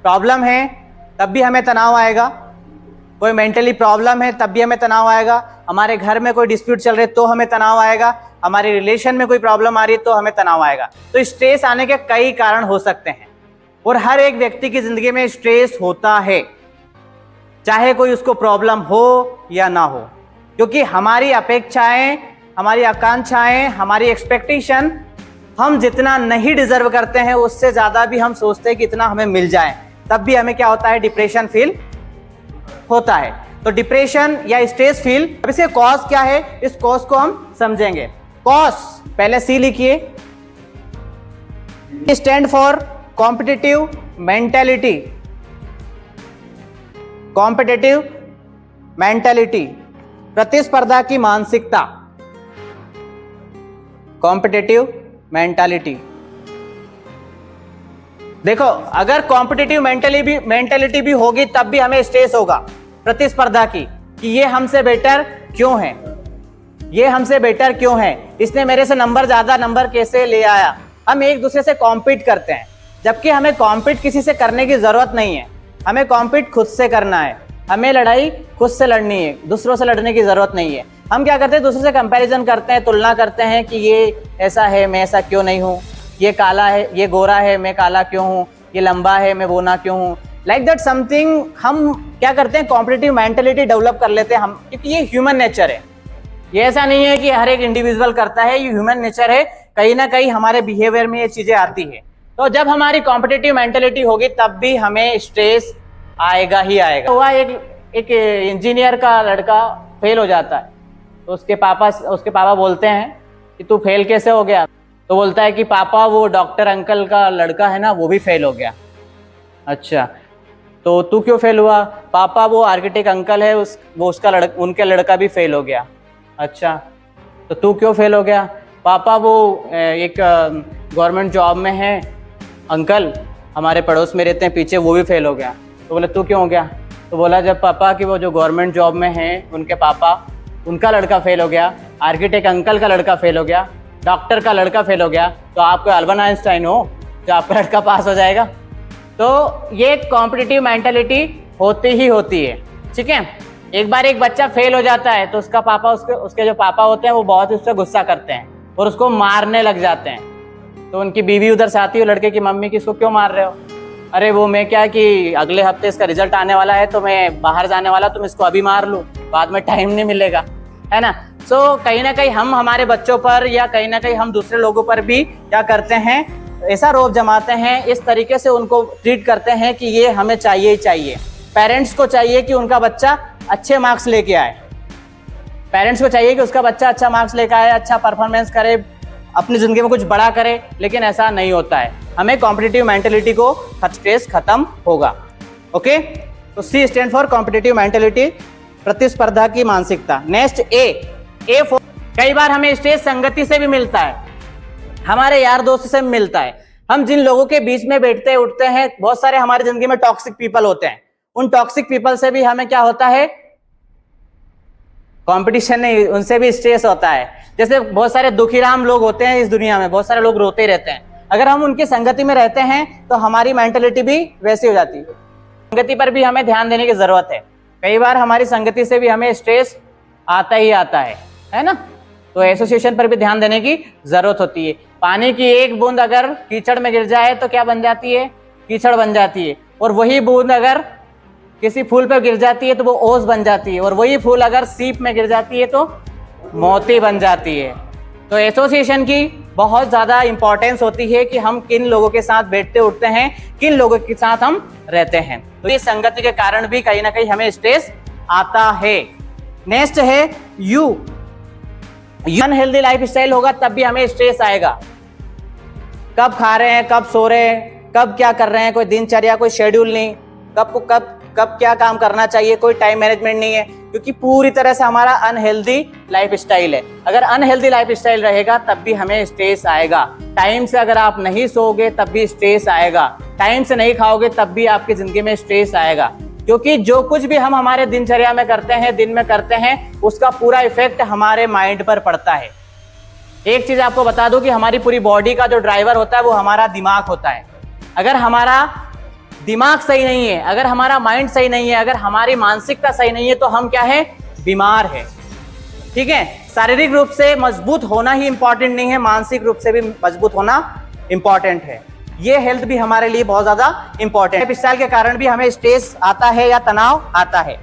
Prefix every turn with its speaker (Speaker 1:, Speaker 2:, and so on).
Speaker 1: Problem है तब भी हमें तनाव आएगा, कोई मेंटली प्रॉब्लम है तब भी हमें तनाव आएगा, हमारे घर में कोई डिस्प्यूट चल रहे तो हमें तनाव आएगा, हमारे रिलेशन में कोई प्रॉब्लम आ रही है तो हमें तनाव आएगा। तो स्ट्रेस आने के कई कारण हो सकते हैं और हर एक व्यक्ति की जिंदगी में स्ट्रेस होता है, चाहे कोई उसको प्रॉब्लम हो या ना हो, क्योंकि हमारी अपेक्षाएं, हमारी आकांक्षाएं, हमारी एक्सपेक्टेशन हम जितना नहीं डिजर्व करते हैं उससे ज्यादा भी हम सोचते हैं कि इतना हमें मिल जाए, तब भी हमें क्या होता है, डिप्रेशन फील होता है। तो डिप्रेशन या स्ट्रेस फील, अब इसके कॉज क्या है, इस कॉज को हम समझेंगे। कॉज पहले सी लिखिए, stand for competitive mentality. Competitive mentality, प्रतिस्पर्धा की मानसिकता, कॉम्पिटिटिव मेंटालिटी। देखो, अगर कॉम्पिटिटिव मेंटेलिटी भी होगी तब भी हमें स्ट्रेस होगा, प्रतिस्पर्धा की, कि ये हमसे बेटर क्यों है, ये हमसे बेटर क्यों है, इसने मेरे से ज्यादा नंबर कैसे ले आया। हम एक दूसरे से कॉम्पीट करते हैं, जबकि हमें कॉम्पीट किसी से करने की जरूरत नहीं है, हमें कॉम्पीट खुद से करना है, हमें लड़ाई खुद से लड़नी है, दूसरों से लड़ने की जरूरत नहीं है। हम क्या करते हैं, दूसरों से कंपैरिजन करते हैं, तुलना करते हैं कि ये ऐसा है मैं ऐसा क्यों नहीं हूँ, ये काला है, ये गोरा है मैं काला क्यों हूँ, ये लंबा है मैं बोना क्यों हूँ, लाइक दैट समथिंग। हम क्या करते हैं, कॉम्पिटिटिव मेंटेलिटी डेवलप कर लेते हैं हम, क्योंकि ये ह्यूमन नेचर है। ये ऐसा नहीं है कि हर एक इंडिविजुअल करता है, ये ह्यूमन नेचर है, कहीं ना कहीं हमारे बिहेवियर में ये चीजें आती है। तो जब हमारी कॉम्पिटिटिव मेंटेलिटी होगी तब भी हमें स्ट्रेस आएगा ही आएगा। हुआ एक इंजीनियर का लड़का फेल हो जाता है, तो उसके पापा बोलते हैं कि तू फेल कैसे हो गया, तो बोलता है कि पापा वो डॉक्टर अंकल का लड़का है ना वो भी फेल हो गया। अच्छा, तो तू क्यों फेल हुआ? पापा वो आर्किटेक्ट अंकल है उनके लड़का भी फेल हो गया। अच्छा, तो तू क्यों फेल हो गया? पापा वो एक गवर्नमेंट जॉब में है अंकल, हमारे पड़ोस में रहते हैं पीछे, वो भी फेल हो गया। तो बोला तू क्यों हो गया? तो बोला जब पापा कि वो जो गवर्नमेंट जॉब में है उनके पापा, उनका लड़का फेल हो गया, आर्किटेक्ट अंकल का लड़का फेल हो गया, डॉक्टर का लड़का फेल हो गया, तो आप कोई अल्बर्ट आइंस्टाइन हो जो आपका लड़का पास हो जाएगा? तो ये कॉम्पिटिटिव मेंटालिटी होती ही होती है, ठीक है। एक बार एक बच्चा फेल हो जाता है तो उसका पापा, उसके जो पापा होते हैं वो बहुत उससे गुस्सा करते हैं और उसको मारने लग जाते हैं। तो उनकी बीवी उधर से आती है लड़के की मम्मी की, इसको क्यों मार रहे हो? अरे वो मैं क्या कि अगले हफ्ते इसका रिजल्ट आने वाला है तो मैं बाहर जाने वाला, तुम इसको अभी मार लूँ, बाद में टाइम नहीं मिलेगा, है ना। सो कहीं ना कहीं हम हमारे बच्चों पर या कहीं ना कहीं हम दूसरे लोगों पर भी क्या करते हैं, ऐसा रौब जमाते हैं, इस तरीके से उनको ट्रीट करते हैं कि ये हमें चाहिए ही चाहिए। पेरेंट्स को चाहिए कि उनका बच्चा अच्छे मार्क्स लेके आए, पेरेंट्स को चाहिए कि उसका बच्चा अच्छा मार्क्स लेकर आए, अच्छा परफॉर्मेंस करे, अपनी जिंदगी में कुछ बड़ा करे, लेकिन ऐसा नहीं होता है। हमें कॉम्पिटिटिव मेंटेलिटी को स्ट्रेस खत्म होगा। ओके, तो सी स्टैंड फॉर कॉम्पिटिटिव मेंटेलिटी, प्रतिस्पर्धा की मानसिकता। नेक्स्ट ए फॉर, कई बार हमें स्ट्रेस संगति से भी मिलता है, हमारे यार दोस्त से मिलता है। हम जिन लोगों के बीच में बैठते उठते हैं, बहुत सारे हमारी जिंदगी में टॉक्सिक पीपल होते हैं, उन टॉक्सिक पीपल से भी हमें क्या होता है, कंपटीशन नहीं, उनसे भी स्ट्रेस होता है। जैसे बहुत सारे दुखीराम लोग होते हैं इस दुनिया में, बहुत सारे लोग रोते रहते हैं, अगर हम उनकी संगति में रहते हैं तो हमारी मेंटेलिटी भी वैसी हो जाती है। संगति पर भी हमें ध्यान देने की जरूरत है, कई बार हमारी संगति से भी हमें स्ट्रेस आता ही आता है ना। तो एसोसिएशन पर भी ध्यान देने की जरूरत होती है। पानी की एक बूंद अगर कीचड़ में गिर जाए तो क्या बन जाती है, कीचड़ बन जाती है, और वही बूंद अगर किसी फूल पर गिर जाती है तो वो ओस बन जाती है, और वही फूल अगर सीप में गिर जाती है तो मोती बन जाती है। तो एसोसिएशन की बहुत ज्यादा इंपॉर्टेंस होती है कि हम किन लोगों के साथ बैठते उठते हैं, किन लोगों के साथ हम रहते हैं। तो इस संगति के कारण भी कहीं ना कहीं हमें स्ट्रेस आता है। नेक्स्ट है यू, अनहेल्दी लाइफ स्टाइल होगा तब भी हमें स्ट्रेस आएगा। कब खा रहे हैं, कब सो रहे हैं, कब क्या कर रहे हैं, कोई दिनचर्या, कोई शेड्यूल नहीं, कब क्या काम करना चाहिए, कोई टाइम मैनेजमेंट नहीं है, क्योंकि पूरी तरह से हमारा अनहेल्दी लाइफ स्टाइल है। अगर अनहेल्दी लाइफ स्टाइल रहेगा तब भी हमें स्ट्रेस आएगा। टाइम से अगर आप नहीं सोओगे तब भी स्ट्रेस आएगा, टाइम से नहीं खाओगे तब भी आपकी जिंदगी में स्ट्रेस आएगा, क्योंकि जो कुछ भी हम हमारे दिनचर्या में करते हैं, दिन में करते हैं, उसका पूरा इफेक्ट हमारे माइंड पर पड़ता है। एक चीज आपको बता दूं कि हमारी पूरी बॉडी का जो ड्राइवर होता है वो हमारा दिमाग होता है। अगर हमारा दिमाग सही नहीं है, अगर हमारा माइंड सही नहीं है, अगर हमारी मानसिकता सही नहीं है, तो हम क्या है, बीमार है। ठीक है, शारीरिक रूप से मजबूत होना ही इंपॉर्टेंट नहीं है, मानसिक रूप से भी मजबूत होना इंपॉर्टेंट है। ये हेल्थ भी हमारे लिए बहुत ज्यादा इंपॉर्टेंट है। लाइफ स्टाइल के कारण भी हमें स्ट्रेस आता है या तनाव आता है।